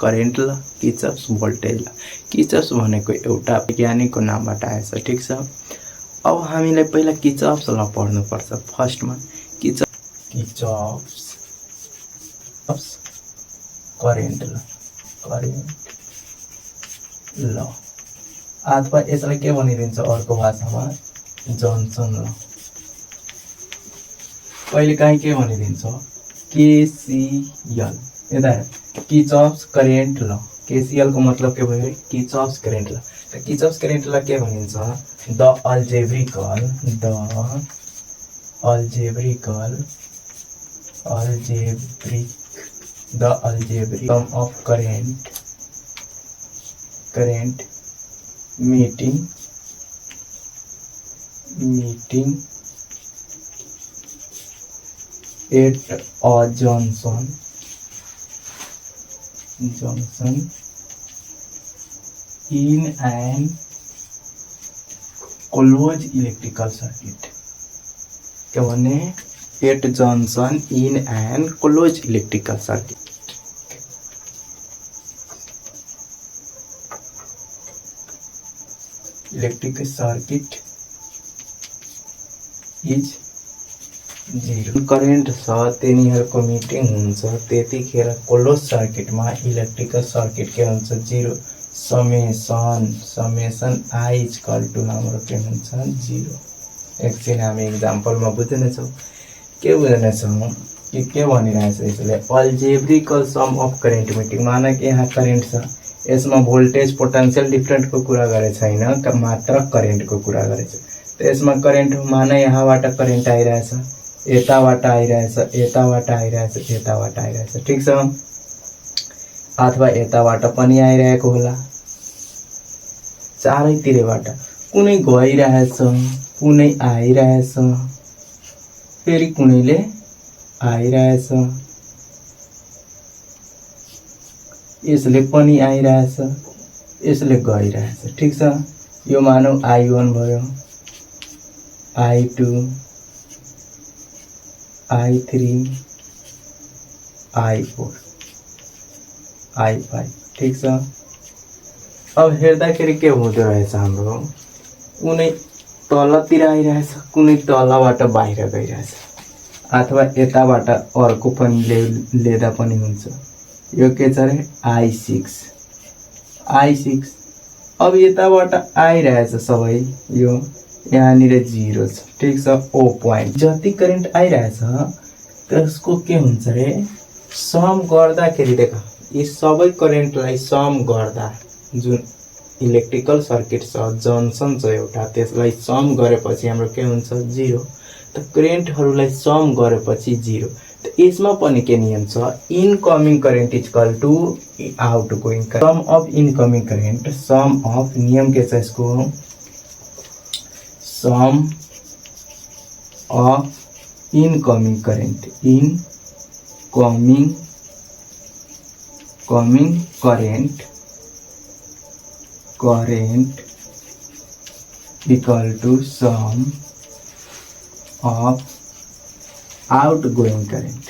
Current ल किर्चफ्स voltage ल। किर्चफ्स भनेको एउटा वैज्ञानिकको नामबाट आएछ, ठीक छ। अब हामीलाई पहिला किर्चफ्स ल पढ्नु पर्छ। फर्स्टमा किर्चफ्स करेन्ट ल अथवा यसलाई के भनिदिन्छ अर्को भाषामा जन्सन ल। पहिले काहीँ के भनिदिन्छ केसीएल। यता किर्चफ्स करेन्ट ल। केसीएल को मतलब के भयो किर्चफ्स करेन्ट ल। त किर्चफ्स करेन्ट ल के भनिन्छ the algebraic sum of current meeting at a junction in an closed electrical circuit। क्या भने at junction in an closed electrical circuit। Electric circuit is zero. Current छ तिनीहरूको मिटिङ हुन्छ त्यतिखेर क्लोज सर्किटमा इलेक्ट्रिकल सर्किट के हुन्छ zero. Summation I equal to हाम्रो के हुन्छ जीरो। एकछिन हामी इक्जाम्पलमा बुझ्दैछौँ के बुझ्दैछौँ कि के भनिरहेछ यसले algebraical sum of current meeting. माना कि यहाँ करेन्ट छ यसमा भोल्टेज पोटेन्शियल डिफरेन्ट को कुरा गरे छैन मात्र करेन्ट को कुरा गरेछ। त यसमा करेन्ट माना यहाँबाट करेन्ट आइरहेछ यताबाट आइरहेछ ठीक छ। अथवा यताबाट पनि आइरहेको होला चारैतिरबाट कुनै गइरहेछ कुनै आइरहेछ फेरि कुनैले आइरहेछ यसले पनि आइरहेछ यसले गइरहेछ ठीक छ। यो मानौ I1 भयो I2 I3 I4 I5 ठीक छ। अब हेर्दाखेरि के हुँदो रहेछ हाम्रो कुनै तलतिर आइरहेछ कुनै तलबाट बाहिर गइरहेछ अथवा यताबाट अर्को पनि लेदा पनि हुन्छ। यो के छ रे I6 अब यताबाट आइरहेछ सबै यो यहाँनिर जीरो छ ठीक छ। ओ पोइन्ट जति करेन्ट आइरहेछ त्यसको के हुन्छ रे सम गर्दाखेरि देख यी सबै करेन्टलाई सम गर्दा जुन इलेक्ट्रिकल सर्किट छ जंक्सन छ एउटा त्यसलाई सम गरेपछि हाम्रो के हुन्छ जीरो। त करेन्टहरूलाई सम गरेपछि जीरो। त यसमा पनि के नियम छ incoming current equal to outgoing current. Sum of incoming current sum of नियम के छ यसको sum of incoming current current equal to sum of outgoing current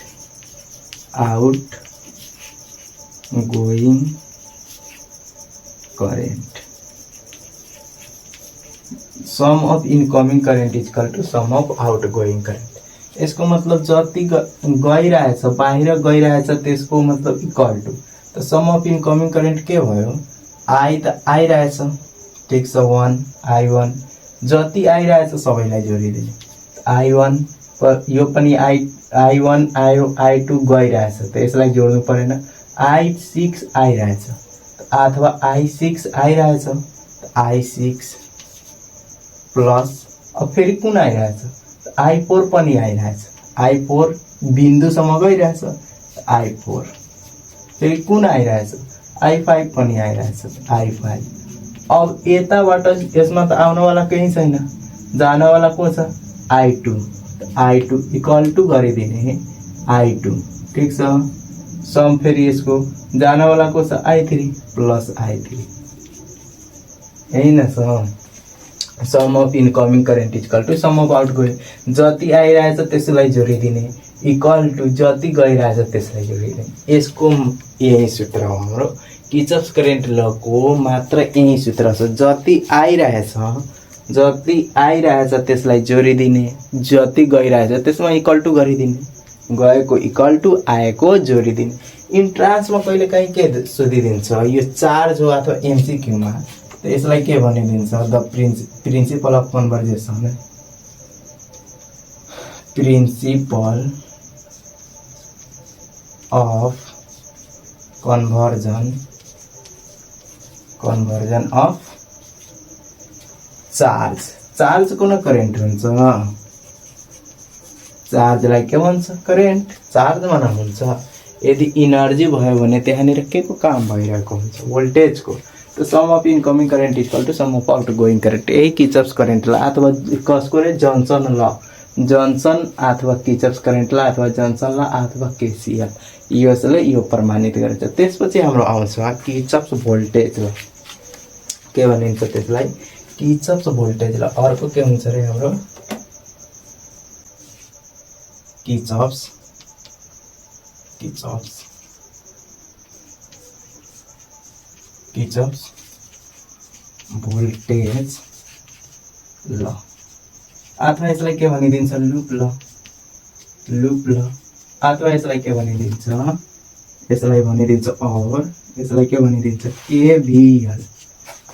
sum of incoming current is equal to sum of outgoing current। यसको मतलब जति गइरहेछ बाहिर गइरहेछ त्यसको मतलब इक्वल टू। त सम अफ इनकमिङ करेन्ट के भयो आई त आइरहेछ ठीक छ 1 I1 जति आइरहेछ सबैलाई जोडिदिने I1 पर यो पनि I1 I2 गइरहेछ त यसलाई जोड्नु परेन। I6 आइरहेछ अथवा I6 आइरहेछ I6 प्लस अब फेरि कुन आइरहेछ I4 पनि आइरहेछ I4 बिन्दुसम्म गइरहेछ I4 फेरि कुन आइरहेछ I5 पनि आइरहेछ I5। अब यताबाट यसमा त आउनवाला केही छैन जानवाला को छ I2 इक्वल टू गरिदिने I2 ठीक छ। सम फेरि यसको जानवाला को छ I3 प्लस I3 यही न sum of incoming current equal to sum of outgoing. जति आइरहेछ त्यसलाई जोडिदिने इक्वल टू जति गइरहेछ त्यसलाई जोडिदिने। यसको यही सूत्र हो हाम्रो किर्चफ करेन्ट लको मात्र यही सूत्र छ। जति आइरहेछ त्यसलाई जोडिदिने, जति गइरहेछ त्यसमा इक्वल टू गरिदिने, गएको इक्वल टू आएको जोडिदिने। इन्ट्रान्समा कहिले काहीँ के सोधिदिन्छ यो चार्ज हो अथवा एमसीक्यूमा, त यसलाई के भनिदिन्छ the principle of conversation, principle of conversion of charge कुन करेन्ट हुन्छ, चार्जलाई के भन्छ करेन्ट, चार्जमा नहुन्छ। यदि इनर्जी भयो भने त्यहाँनिर के को काम भइरहेको हुन्छ भोल्टेजको। त sum of incoming current equal to sum of outgoing current, यही किर्चफ करेन्ट ल अथवा कसको रे जन्सन ल, जन्सन अथवा किर्चफ करेन्ट ल अथवा जन्सन ल अथवा केसीएल, यसले यो प्रमाणित गर्छ। त्यसपछि हाम्रो आउँछ किर्चफ भोल्टेज ल, के भनिन्छ त्यसलाई किर्चफ भोल्टेज ल। अर्को के हुन्छ रे हाम्रो किर्चफ भोल्टेज ल, अथवा यसलाई के भनिदिन्छ लुप ल, अथवा यसलाई के भनिदिन्छ, यसलाई भनिदिन्छ और यसलाई के भनिदिन्छ केभीएल,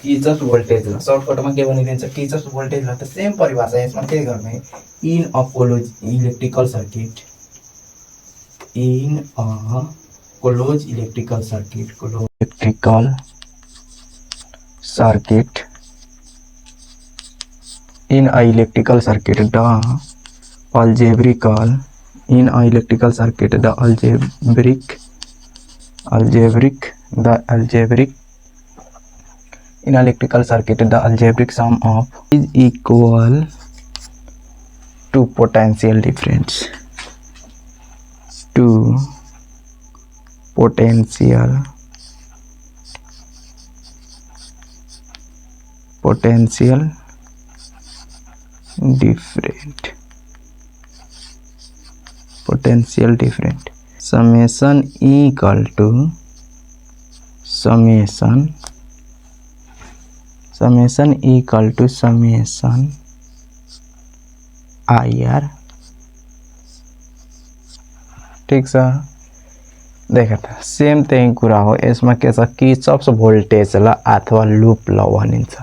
किर्चफ भोल्टेज ल। सर्टकटमा के भनिदिन्छ किर्चफ भोल्टेज ल। त सेम परिभाषा यसमा के गर्ने, in a close electrical circuit, in a close electrical in a electrical circuit the algebraical in a electrical circuit the algebraic in electrical circuit the algebraic sum of is equal to potential difference, to potential different summation equal to summation IR। ठीक छ, देख त same त्यही कुरा हो। यसमा के छ किर्चफ भोल्टेज ल अथवा लूप ल भनिन्छ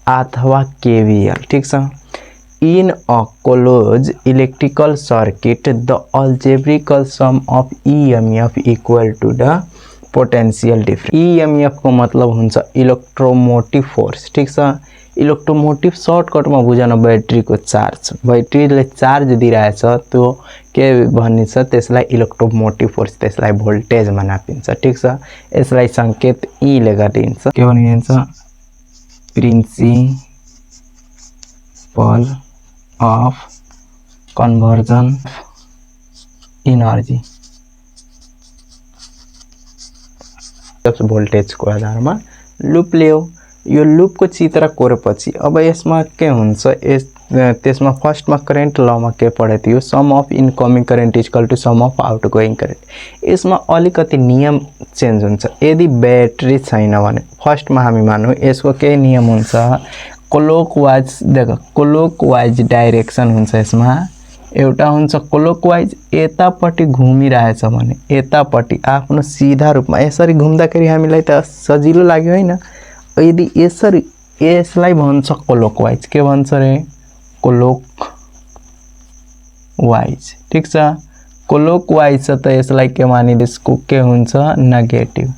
अथवा केवीएल। ठीक छ, in a closed electrical circuit the algebraical sum of EMF equal to the potential difference। EMF को मतलब हुन्छ इलेक्ट्रोमोटिभ फोर्स। ठीक छ, इलेक्ट्रोमोटिभ सर्टकटमा बुझ्न ब्याट्री को चार्ज, ब्याट्रीले चार्ज दिइरहेछ त्यो के भनिन्छ त्यसलाई इलेक्ट्रोमोटिभ फोर्स, त्यसलाई भोल्टेजमा नापिन्छ। ठीक छ, यसलाई संकेत ई ले गरिन्छ, के भनिन्छ principle of conversion energy voltage को आधारमा लूप ल्याऊ। यो लूप को चित्र कोरेपछि अब यसमा के हुन्छ, त्यसमा फर्स्टमा करेन्ट लमा के पढे थियो sum of incoming current equal to sum of outgoing current. यसमा अलिकति नियम चेन्ज हुन्छ। यदि ब्याट्री छैन भने फर्स्टमा हामी मानौँ यसको के नियम हुन्छ, क्लॉकवाइज, देखो क्लॉकवाइज डाइरेक्सन हुन्छ। यसमा एउटा हुन्छ क्लॉकवाइज, यतापट्टि घुमिरहेछ भने यतापट्टि आफ्नो सीधा रूपमा यसरी घुम्दाखेरि हामीलाई त सजिलो लाग्यो हैन। यदि यसरी यसलाई भन्छ क्लॉकवाइज, के भन्छ रे क्लॉकवाइज। ठीक छ, क्लॉकवाइज त यसलाई के मानिदिसको के हुन्छ नेगेटिभ।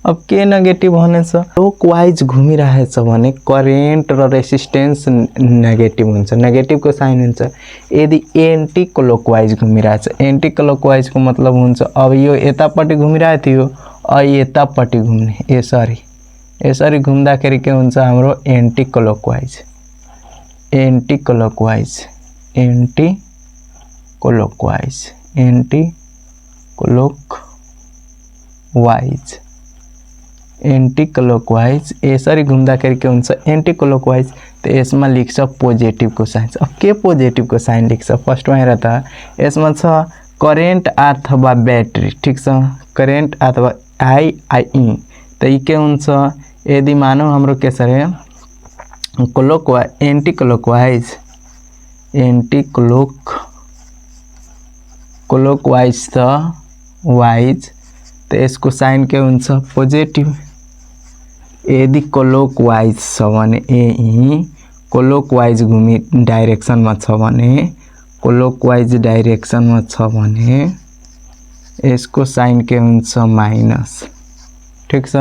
अब के नेगेटिभ भनेछ, क्लॉकवाइज घुमिरहेछ भने करेन्ट र रेसिस्टेन्स नेगेटिभ हुन्छ, नेगेटिभ को साइन हुन्छ। यदि एन्टी क्लॉकवाइज घुमिरहेछ, एन्टी क्लॉकवाइज को मतलब हुन्छ अब यो यतापट्टि घुमिरहेको थियो यतापट्टि घुम्ने, यसरी घुम्दाखेरि के हुन्छ हाम्रो एन्टी क्लॉकवाइज। एंटी क्लॉकवाइज यसरी घुम्दाखेरि के हुन्छ एंटी क्लॉकवाइज। तो यसमा लेख्छ पोजिटिभ को साइन। अब के पोजिटिभ को साइन लेख्छ फर्स्टमा हेर त, यसमा छ करेन्ट अथवा ब्याट्री ठिक छ करेन्ट अथवा आई त यी के हुन्छ यदि मानौ हाम्रो के छ रे एंटी क्लॉकवाइज त वाइज त यसको साइन के हुन्छ पोजिटिभ। यदि क्लॉकवाइज छ भने क्लॉकवाइज घुमी डाइरेक्सनमा छ भने यसको साइन के हुन्छ माइनस ठीक छ।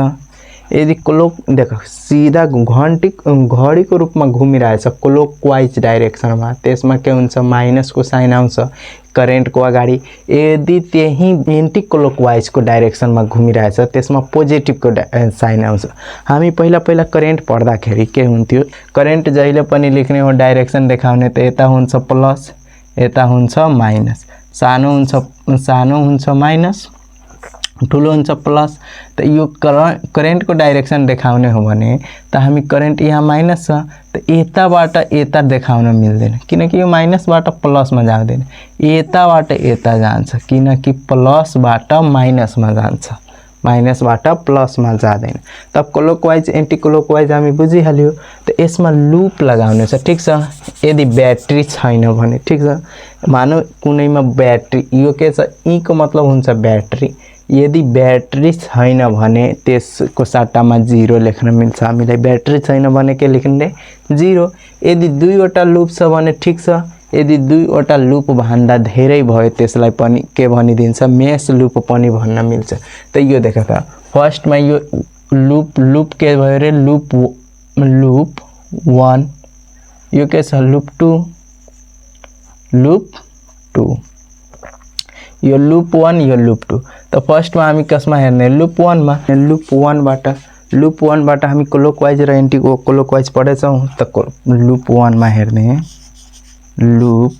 यदि क्लॉक देखो सीधा घड़ी को रूप में घूमिरहेछ क्लॉकवाइज डाइरेक्शन में त्यसमा के हुन्छ माइनस को साइन आउँछ करेन्ट को अगाडि। यदि त्यही एंटी क्लॉकवाइज को डाइरेक्शन में घूमिरहेछ त्यसमा पोजिटिभ को साइन आउँछ। हामी पहिला करेन्ट पढ्दाखेरि के हुन्थ्यो करेन्ट जहिले पनि लेख्ने हो डाइरेक्शन देखाउने त यता हुन्छ प्लस यता हुन्छ माइनस सानो हुन्छ माइनस ठुलो हुन्छ प्लस। त यो करेन्ट को डाइरेक्शन देखाउने हो भने त हामी करेन्ट यहाँ माइनस छ त यताबाट यता देखाउन मिल्दैन किनकि यो माइनसबाट प्लसमा जाँदैन यताबाट यता जान्छ किनकि प्लसबाट माइनसमा जान्छ माइनसबाट प्लसमा जाँदैन। तब क्लॉकवाइज एंटी क्लॉकवाइज हामी बुझिहाल्यो। त यसमा लूप लगाउने छ ठीक छ। यदि ब्याट्री छैन भने ठीक छ मानौ कुनैमा ब्याट्री यो के छ ई को मतलब हुन्छ ब्याट्री। यदि ब्याट्री छैन भने त्यसको सट्टामा 0 लेख्न मिल्छ हामीलाई। ब्याट्री छैन भने के लेख्ने 0। यदि दुईवटा लूप छ भने ठीक छ। यदि दुईवटा लूप भन्दा धेरै भयो त्यसलाई पनि के भनिदिन्छ मेश लूप पनि भन्न मिल्छ। त यो देख त फर्स्टमा यो लूप के भयो रे लूप 1 यो के छ लूप 2 यो लूप 1 यो लूप 2। त फर्स्ट में हामी कसमा हेर्ने लूप 1 मा लूप 1 बाट हामी क्लॉकवाइज र एंटी क्लॉकवाइज पढेछौं त लूप 1 मा हेर्ने लूप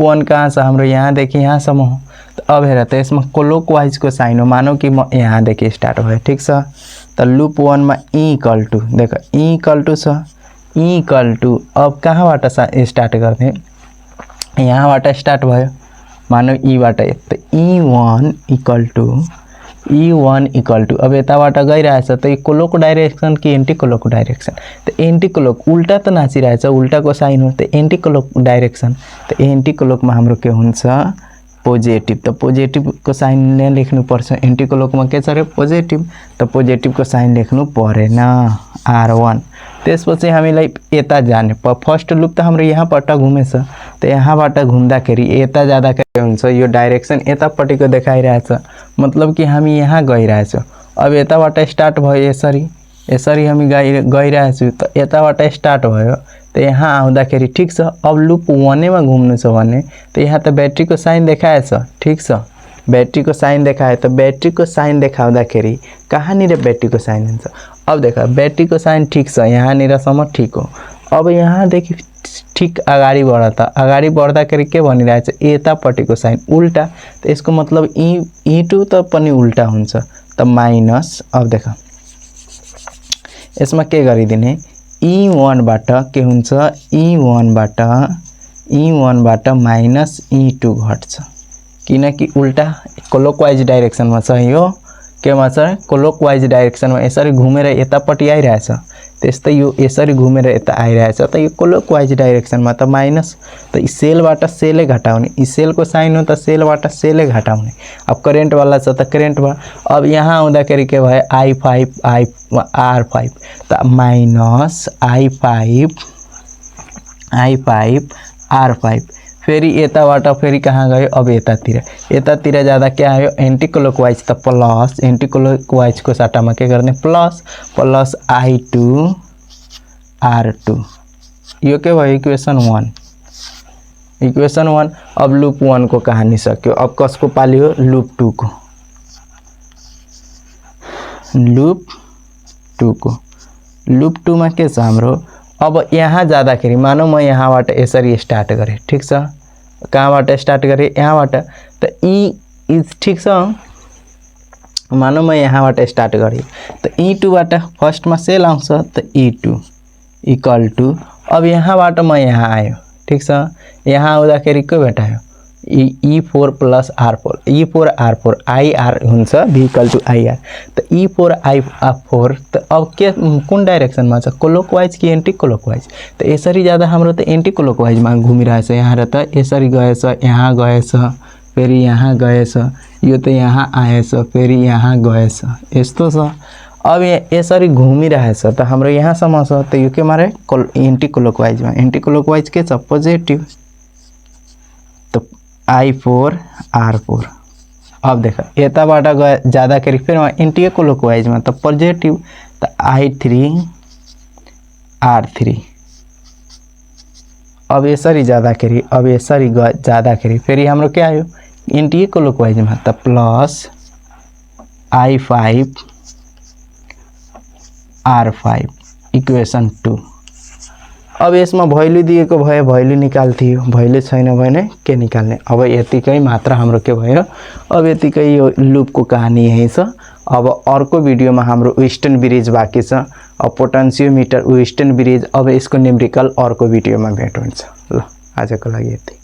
1 कहाँ छ हाम्रो यहाँ देखि यहाँसम्म हो। त अब हेर त यसमा क्लॉकवाइज को साइन हो मानौ कि म यहाँ देखि स्टार्ट भयो ठीक छ। त लूप 1 मा इक्वल टु देख इक्वल टु अब कहाँबाट स्टार्ट गर्ने यहाँबाट स्टार्ट भयो मानौ ईबाट त E1 इक्वल टु अब यताबाट गइरहेछ त यो क्लॉक डाइरेक्सन कि एंटी क्लॉक डाइरेक्सन त एंटी क्लॉक उल्टा त नाचिरहेछ उल्टाको साइन हो त एंटी क्लॉक डाइरेक्सन त एंटी क्लॉकमा हाम्रो के हुन्छ पोजिटिभ। त पोजिटिभको साइन नै लेख्नु पर्छ एंटी क्लॉकमा के छ रे पोजिटिभ त पोजिटिभको साइन लेख्नु परेन R1। त्यसपछि हामीलाई यता जाने फर्स्ट लूप त हाम्रो यहाँबाट घुमेछ त यहाँबाट घुम्दाखेरि यता जाँदा के हुन्छ यो डाइरेक्सन यतापट्टिको देखाइरहेछ मतलब कि हामी यहाँ गइरहेछौं। अब यताबाट स्टार्ट भयो यसरी हामी गइरहेछौं त यताबाट स्टार्ट भयो त यहाँ आउँदाखेरि ठीक छ। अब लूप 1 मा घुम्नु छ भने त यहाँ त ब्याट्री को साइन देखाएछ ठीक छ बैटरी को साइन देखाए तो बैटरी को साइन देखाउँदाखेरि कहाँनिर बैटरी को साइन हुन्छ। अब देखा बैटरी को साइन ठीक छ यहाँनिरसम्म ठीक हो। अब यहाँदेखि ठीक अगाडि बढ्दाखेरि के भनिरहेछ यतापट्टिको साइन उल्टा त यसको मतलब E2 त पनि उल्टा हुन्छ त माइनस। अब देखा यसमा के गरिदिने E1 बाट के हुन्छ E1 बाट माइनस E2 घट्छ किनकि उल्टा क्लॉकवाइज डाइरेक्सन में छ यो केमा छ क्लॉकवाइज डाइरेक्सन में यसरी घुमेर यतापट्टि आइरहेछ त्यस्तै यो यसरी घुमेर यता आइरहेछ त यो क्लॉकवाइज डाइरेक्सन में त माइनस त सेलबाट सेलै घटाउने सेल को साइन हो त सेलबाट सेलै घटाउने। अब करेन्ट वाला छ त करेन्ट अब यहाँ आउँदाखेरि के भयो I5 त माइनस I5 R5 फेरि यताबाट फेरि कहाँ गयो अब यतातिर जाँदा के आयो एंटी क्लॉकवाइज त प्लस एंटी क्लॉकवाइज को सट्टामा के गर्ने प्लस I2 R2 यो के भयो इक्वेशन 1। अब लूप 1 को कहानी सक्यो। अब कसको पाली हो लूप 2 मा के छ हाम्रो। अब यहाँ जाँदाखेरि मानौ म यहाँबाट यसरी स्टार्ट गरे ठीक छ कहाँबाट स्टार्ट गरे यहाँबाट त ठीक छ मानौ म यहाँबाट स्टार्ट गरे त E2 बाट फर्स्ट मा सेल आउँछ त E2 इक्वल टु अब यहाँबाट म यहाँ आयो ठीक छ यहाँ आउँदाखेरि के भेटायो E4 plus R4 E4 R4 IR हुन्छ V इक्वल टू IR त E4 I4 त अब के कुन डाइरेक्सनमा छ क्लकवाइज कि एन्टी क्लकवाइज त यसरी जाँदा हाम्रो त एन्टी क्लकवाइजमा घुमिरहेछ यहाँ र त यसरी गएछ यहाँ गएछ फेरि यहाँ गएछ यो त यहाँ आएछ फेरि यहाँ गएछ यस्तो छ अब यसरी घुमिरहेछ त हाम्रो यहाँसम्म छ त यो के मारे एन्टी क्लकवाइजमा एन्टी क्लकवाइज के छ पोजिटिभ त I4 R4 अब देख यताबाट जाँदाखेरि फेरि एन्टी क्लकवाइजमा त पोजिटिभ त I3 R3 अब यसरी जाँदाखेरि अब यसरी जाँदाखेरि फेरि हाम्रो के आयो एन्टी क्लकवाइजमा त प्लस I5 R5 इक्वेसन 2 अब यसमा भ्यालु दिएको भए भ्यालु निकाल्थ्यो भ्यालु छैन भने के निकाल्ने अब यतिकै मात्र हाम्रो के भयो अब यतिकै यो लुपको कहानी यही छ अब अर्को भिडियोमा हाम्रो वेस्टर्न ब्रिज बाँकी छ अब पोटेन्सियोमिटर वेस्टर्न ब्रिज अब यसको न्युमेरिकल अर्को भिडियोमा भेट हुन्छ ल आजको लागि यति